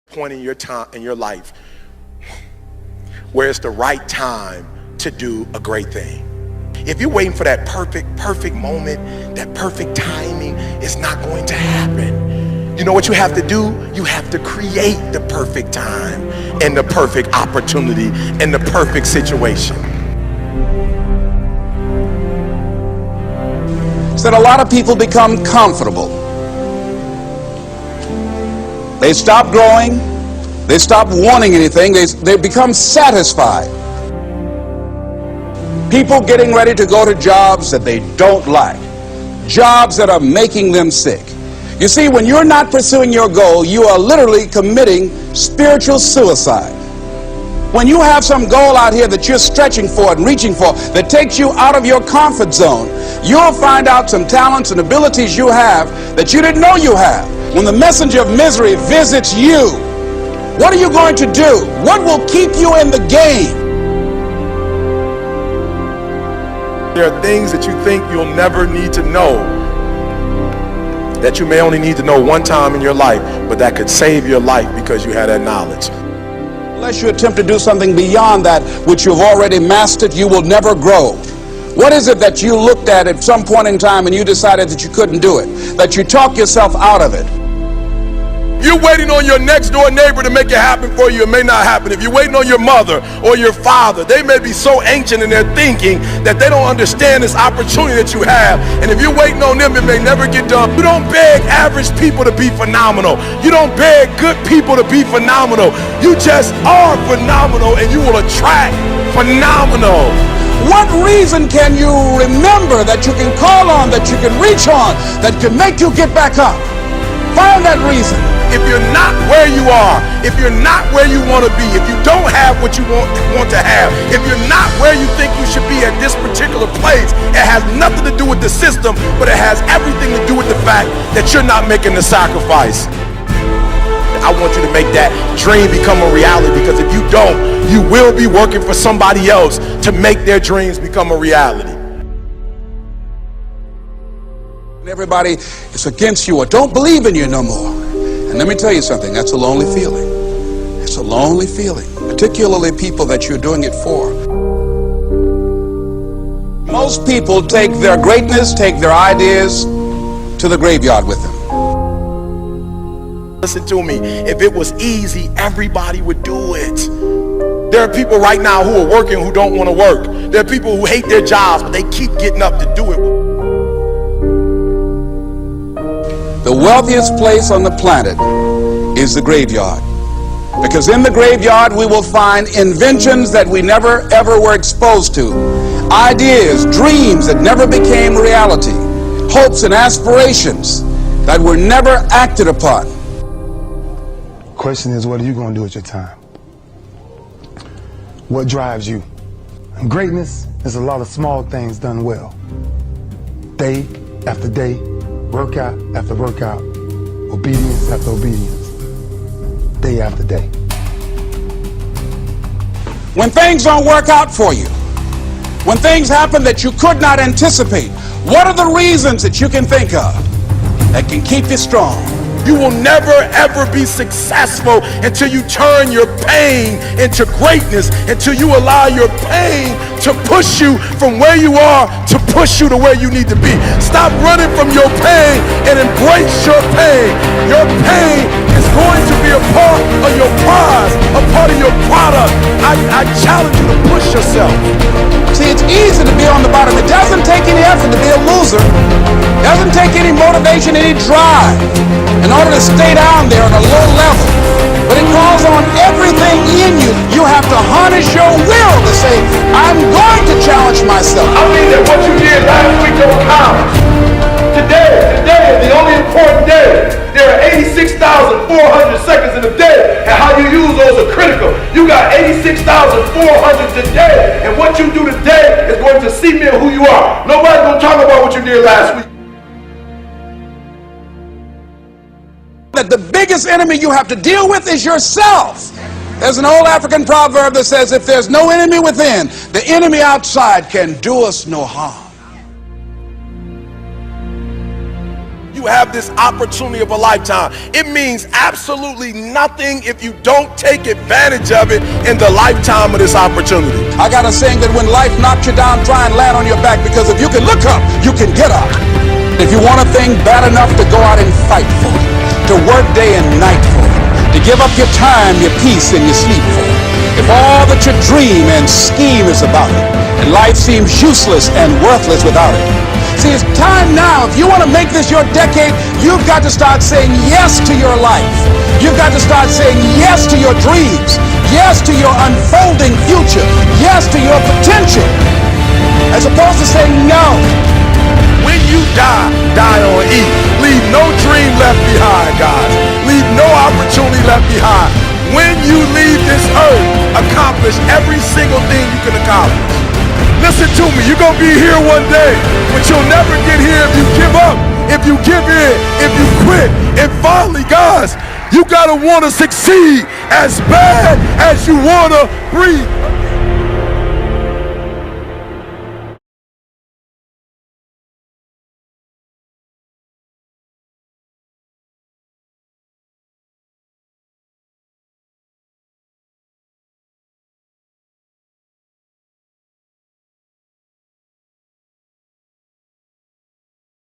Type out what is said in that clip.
point in your time in your life where it's the right time to do a great thing. If you're waiting for that perfect moment, that perfect timing, it's not going to happen. You know what you have to do? You have to create the perfect time and the perfect opportunity and the perfect situation. So that a lot of people become comfortable. They stop growing. They stop wanting anything. They become satisfied. People getting ready to go to jobs that they don't like. Jobs that are making them sick. You see, when you're not pursuing your goal, you are literally committing spiritual suicide. When you have some goal out here that you're stretching for and reaching for that takes you out of your comfort zone, you'll find out some talents and abilities you have that you didn't know you have. When the messenger of misery visits you, what are you going to do? What will keep you in the game? There are things that you think you'll never need to know, that you may only need to know one time in your life, but that could save your life because you had that knowledge. Unless you attempt to do something beyond that which you've already mastered, you will never grow. What is it that you looked at some point in time and you decided that you couldn't do it, that you talked yourself out of it? You're waiting on your next door neighbor to make it happen for you. It may not happen. If you're waiting on your mother or your father, they may be so ancient in their thinking that they don't understand this opportunity that you have. And if you're waiting on them, it may never get done. You don't beg average people to be phenomenal. You don't beg good people to be phenomenal. You just are phenomenal, and you will attract phenomenal. What reason can you remember that you can call on, that you can reach on, that can make you get back up? Find that reason. If you're not where you are, if you're not where you want to be, if you don't have what you want to have, if you're not where you think you should be at this particular place, it has nothing to do with the system, but it has everything to do with the fact that you're not making the sacrifice. I want you to make that dream become a reality, because if you don't, you will be working for somebody else to make their dreams become a reality. Everybody is against you or don't believe in you no more. And let me tell you something, that's a lonely feeling. It's a lonely feeling, particularly people that you're doing it for. Most people take their greatness, take their ideas to the graveyard with them. Listen to me, if it was easy, everybody would do it. There are people right now who are working who don't want to work. There are people who hate their jobs, but they keep getting up to do it. The wealthiest place on the planet is the graveyard. Because in the graveyard we will find inventions that we never ever were exposed to. Ideas, dreams that never became reality. Hopes and aspirations that were never acted upon. Question is, what are you going to do with your time? What drives you? And greatness is a lot of small things done well. Day after day, workout after workout, obedience after obedience, day after day. When things don't work out for you, when things happen that you could not anticipate, what are the reasons that you can think of that can keep you strong? You will never ever be successful until you turn your pain into greatness, until you allow your pain to push you from where you are to push you to where you need to be. Stop running from your pain and embrace your pain. Your pain is going to be a part of your prize, a part of your product. I challenge you to push yourself. See, it's easy to be on the bottom. It doesn't take any effort to be a loser. It doesn't take any motivation, any drive in order to stay down there on a low level. But it calls on everything in you. You have to harness your will to say, I'm going to challenge myself. I mean that what you did last week don't count. Today is the only important day. There are 86,400 seconds in a day, and how you use those are critical. You got 86,400 today, and what you do today is going to cement who you are. Nobody's going to talk about what you did last week. That the biggest enemy you have to deal with is yourself. There's an old African proverb that says, if there's no enemy within, the enemy outside can do us no harm. you have this opportunity of a lifetime. It means absolutely nothing if you don't take advantage of it in the lifetime of this opportunity. I got a saying that when life knocks you down, try and land on your back, because if you can look up, you can get up. If you want a thing bad enough to go out and fight for it, to work day and night for it, to give up your time, your peace, and your sleep for it, if all that you dream and scheme is about it, and life seems useless and worthless without it. See, it's time now. If you want to make this your decade, you've got to start saying yes to your life. You've got to start saying yes to your dreams, yes to your unfolding future, yes to your potential, as opposed to saying no. When you die, die on E. Leave no dream left behind, guys. Leave no opportunity left behind. When you leave this earth, accomplish every single thing you can accomplish. Listen to me, you're going to be here one day, but you'll never get here if you give up, if you give in, if you quit. And finally, guys, you got to want to succeed as bad as you want to breathe.